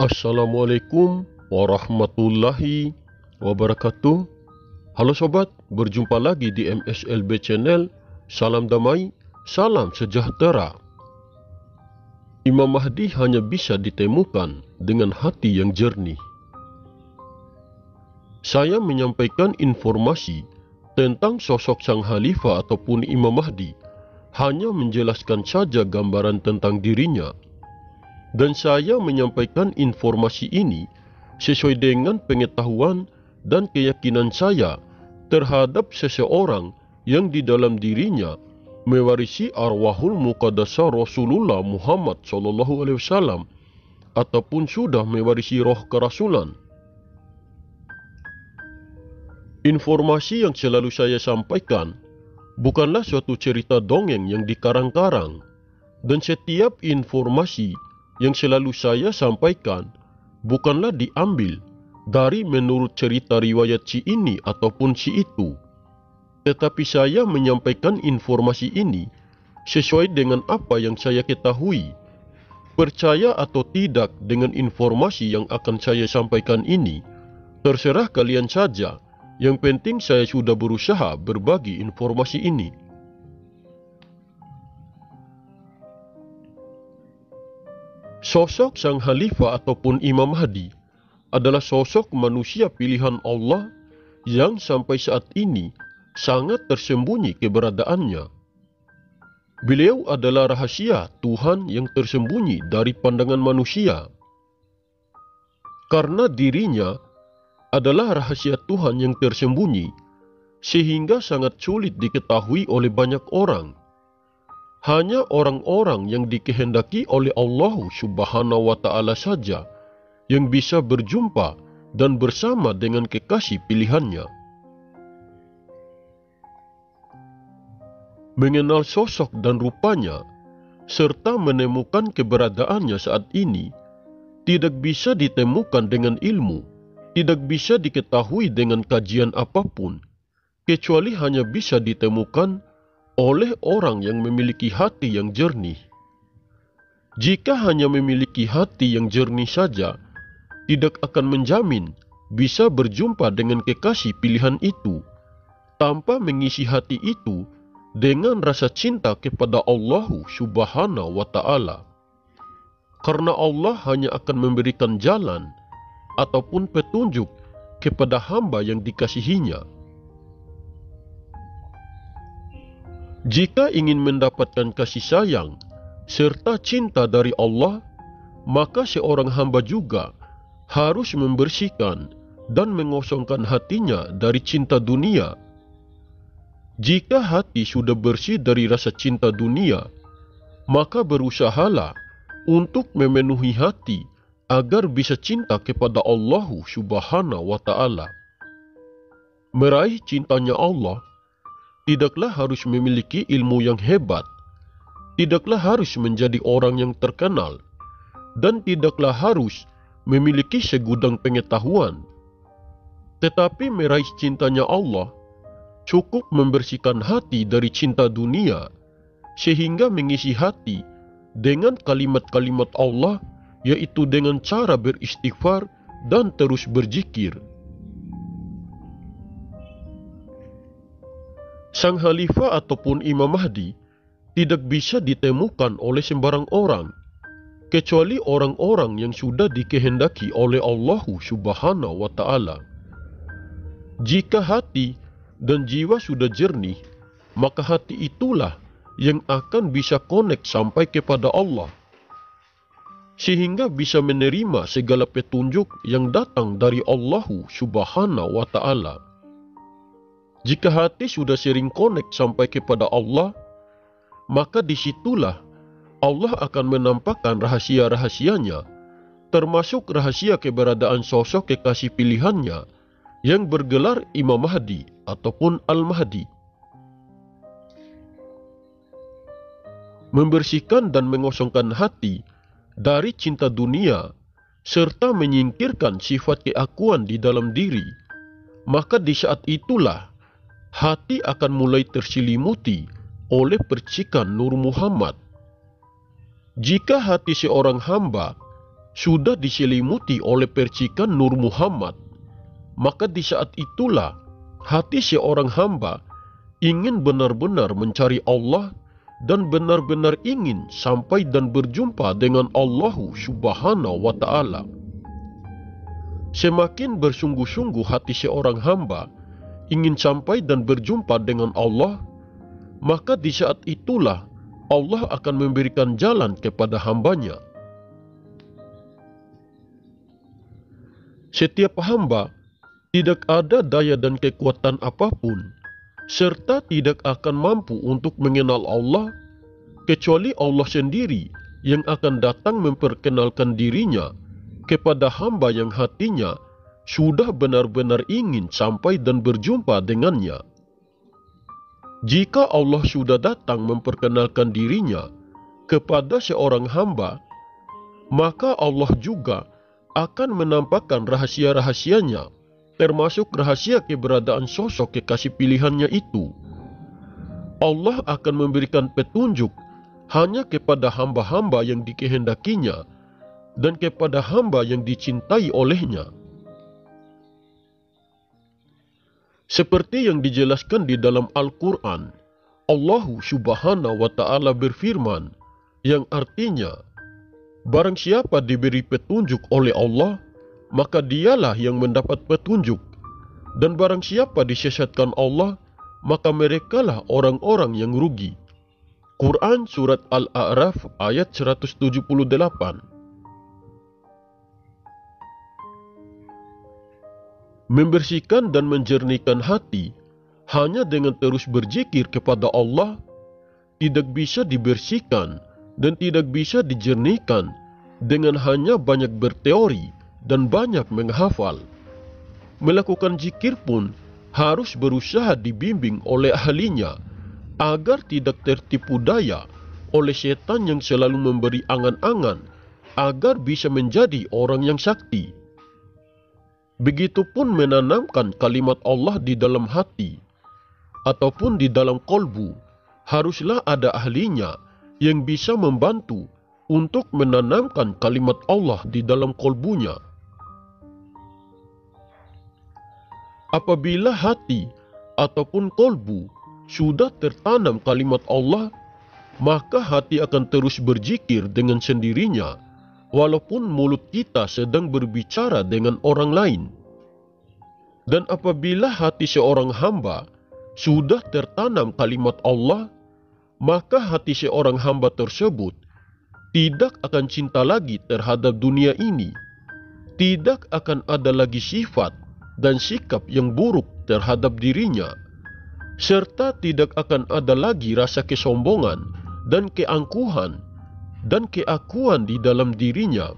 Assalamualaikum warahmatullahi wabarakatuh. Halo sobat, berjumpa lagi di MSLB Channel. Salam damai, salam sejahtera. Imam Mahdi hanya bisa ditemukan dengan hati yang jernih. Saya menyampaikan informasi tentang sosok sang Khalifah ataupun Imam Mahdi, hanya menjelaskan saja gambaran tentang dirinya. Dan saya menyampaikan informasi ini sesuai dengan pengetahuan dan keyakinan saya terhadap seseorang yang di dalam dirinya mewarisi arwahul muqaddasah Rasulullah Muhammad SAW ataupun sudah mewarisi roh kerasulan. Informasi yang selalu saya sampaikan bukanlah suatu cerita dongeng yang dikarang-karang, dan setiap informasi yang selalu saya sampaikan bukanlah diambil dari menurut cerita riwayat si ini ataupun si itu, tetapi saya menyampaikan informasi ini sesuai dengan apa yang saya ketahui. Percaya atau tidak dengan informasi yang akan saya sampaikan ini, terserah kalian saja. Yang penting saya sudah berusaha berbagi informasi ini. Sosok sang Khalifah ataupun Imam Mahdi adalah sosok manusia pilihan Allah yang sampai saat ini sangat tersembunyi keberadaannya. Beliau adalah rahasia Tuhan yang tersembunyi dari pandangan manusia. Karena dirinya adalah rahasia Tuhan yang tersembunyi, sehingga sangat sulit diketahui oleh banyak orang. Hanya orang-orang yang dikehendaki oleh Allah Subhanahu wa Ta'ala saja yang bisa berjumpa dan bersama dengan kekasih pilihannya. Mengenal sosok dan rupanya serta menemukan keberadaannya saat ini tidak bisa ditemukan dengan ilmu, tidak bisa diketahui dengan kajian apapun, kecuali hanya bisa ditemukan oleh orang yang memiliki hati yang jernih. Jika hanya memiliki hati yang jernih saja, tidak akan menjamin bisa berjumpa dengan kekasih pilihan itu, tanpa mengisi hati itu dengan rasa cinta kepada Allah Subhanahu wa Ta'ala. Karena Allah hanya akan memberikan jalan ataupun petunjuk kepada hamba yang dikasihinya. Jika ingin mendapatkan kasih sayang serta cinta dari Allah, maka seorang hamba juga harus membersihkan dan mengosongkan hatinya dari cinta dunia. Jika hati sudah bersih dari rasa cinta dunia, maka berusahalah untuk memenuhi hati agar bisa cinta kepada Allah Subhanahu wa Ta'ala. Meraih cintanya Allah tidaklah harus memiliki ilmu yang hebat, tidaklah harus menjadi orang yang terkenal, dan tidaklah harus memiliki segudang pengetahuan. Tetapi meraih cintanya Allah cukup membersihkan hati dari cinta dunia, sehingga mengisi hati dengan kalimat-kalimat Allah, yaitu dengan cara beristighfar dan terus berzikir. Sang Khalifah ataupun Imam Mahdi tidak bisa ditemukan oleh sembarang orang, kecuali orang-orang yang sudah dikehendaki oleh Allah Subhanahu wa Ta'ala. Jika hati dan jiwa sudah jernih, maka hati itulah yang akan bisa connect sampai kepada Allah, sehingga bisa menerima segala petunjuk yang datang dari Allah Subhanahu wa Ta'ala. Jika hati sudah sering connect sampai kepada Allah, maka disitulah Allah akan menampakkan rahasia-rahasianya, termasuk rahasia keberadaan sosok kekasih pilihannya yang bergelar Imam Mahdi ataupun Al-Mahdi. Membersihkan dan mengosongkan hati dari cinta dunia serta menyingkirkan sifat keakuan di dalam diri, maka di saat itulah hati akan mulai terselimuti oleh percikan Nur Muhammad. Jika hati seorang hamba sudah diselimuti oleh percikan Nur Muhammad, maka di saat itulah hati seorang hamba ingin benar-benar mencari Allah dan benar-benar ingin sampai dan berjumpa dengan Allah Subhanahu wa Ta'ala. Semakin bersungguh-sungguh hati seorang hamba ingin sampai dan berjumpa dengan Allah, maka di saat itulah Allah akan memberikan jalan kepada hambanya. Setiap hamba tidak ada daya dan kekuatan apapun, serta tidak akan mampu untuk mengenal Allah, kecuali Allah sendiri yang akan datang memperkenalkan dirinya kepada hamba yang hatinya sudah benar-benar ingin sampai dan berjumpa dengannya. Jika Allah sudah datang memperkenalkan dirinya kepada seorang hamba, maka Allah juga akan menampakkan rahasia-rahasianya, termasuk rahasia keberadaan sosok kekasih pilihannya itu. Allah akan memberikan petunjuk hanya kepada hamba-hamba yang dikehendakinya dan kepada hamba yang dicintai olehnya. Seperti yang dijelaskan di dalam Al-Quran, Allah Subhanahu wa Ta'ala berfirman, yang artinya, barang siapa diberi petunjuk oleh Allah, maka dialah yang mendapat petunjuk. Dan barang siapa disesatkan Allah, maka merekalah orang-orang yang rugi. Quran Surat Al-A'raf ayat 178. Membersihkan dan menjernihkan hati hanya dengan terus berzikir kepada Allah tidak bisa dibersihkan dan tidak bisa dijernihkan dengan hanya banyak berteori dan banyak menghafal. Melakukan zikir pun harus berusaha dibimbing oleh ahlinya agar tidak tertipu daya oleh setan yang selalu memberi angan-angan agar bisa menjadi orang yang sakti. Begitupun menanamkan kalimat Allah di dalam hati ataupun di dalam kolbu, haruslah ada ahlinya yang bisa membantu untuk menanamkan kalimat Allah di dalam kolbunya. Apabila hati ataupun kolbu sudah tertanam kalimat Allah, maka hati akan terus berzikir dengan sendirinya, walaupun mulut kita sedang berbicara dengan orang lain. Dan apabila hati seorang hamba sudah tertanam kalimat Allah, maka hati seorang hamba tersebut tidak akan cinta lagi terhadap dunia ini, tidak akan ada lagi sifat dan sikap yang buruk terhadap dirinya, serta tidak akan ada lagi rasa kesombongan dan keangkuhan dan keakuan di dalam dirinya.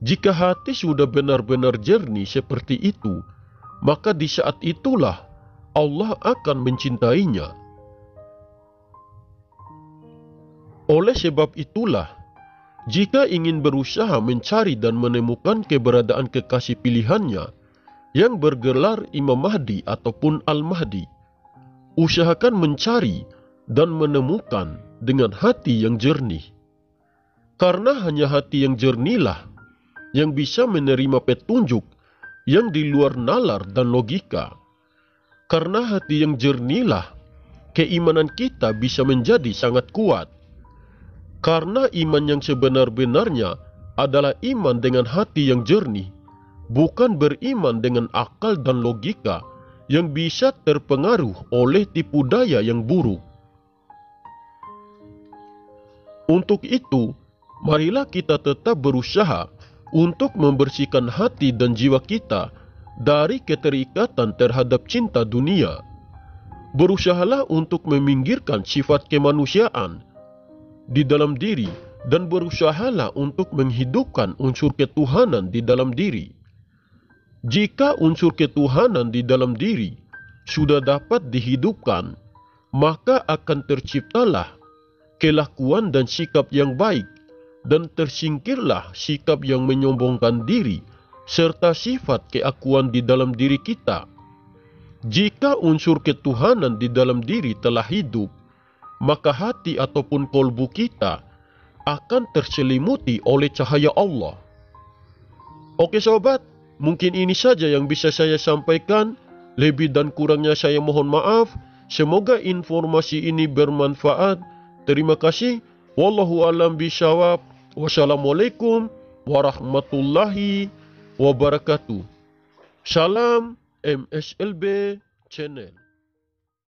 Jika hati sudah benar-benar jernih seperti itu, maka di saat itulah Allah akan mencintainya. Oleh sebab itulah, jika ingin berusaha mencari dan menemukan keberadaan kekasih pilihannya yang bergelar Imam Mahdi ataupun Al-Mahdi, usahakan mencari dan menemukan dengan hati yang jernih. Karena hanya hati yang jernihlah yang bisa menerima petunjuk yang di luar nalar dan logika. Karena hati yang jernihlah keimanan kita bisa menjadi sangat kuat. Karena iman yang sebenar-benarnya adalah iman dengan hati yang jernih, bukan beriman dengan akal dan logika yang bisa terpengaruh oleh tipu daya yang buruk. Untuk itu, marilah kita tetap berusaha untuk membersihkan hati dan jiwa kita dari keterikatan terhadap cinta dunia. Berusahalah untuk meminggirkan sifat kemanusiaan di dalam diri dan berusahalah untuk menghidupkan unsur ketuhanan di dalam diri. Jika unsur ketuhanan di dalam diri sudah dapat dihidupkan, maka akan terciptalah kelakuan dan sikap yang baik, dan tersingkirlah sikap yang menyombongkan diri serta sifat keakuan di dalam diri kita. Jika unsur ketuhanan di dalam diri telah hidup, maka hati ataupun kolbu kita akan terselimuti oleh cahaya Allah. Oke sobat, mungkin ini saja yang bisa saya sampaikan. Lebih dan kurangnya saya mohon maaf. Semoga informasi ini bermanfaat. Terima kasih. Wallahu a'lam bishawab. Wassalamualaikum warahmatullahi wabarakatuh. Salam MSLB Channel.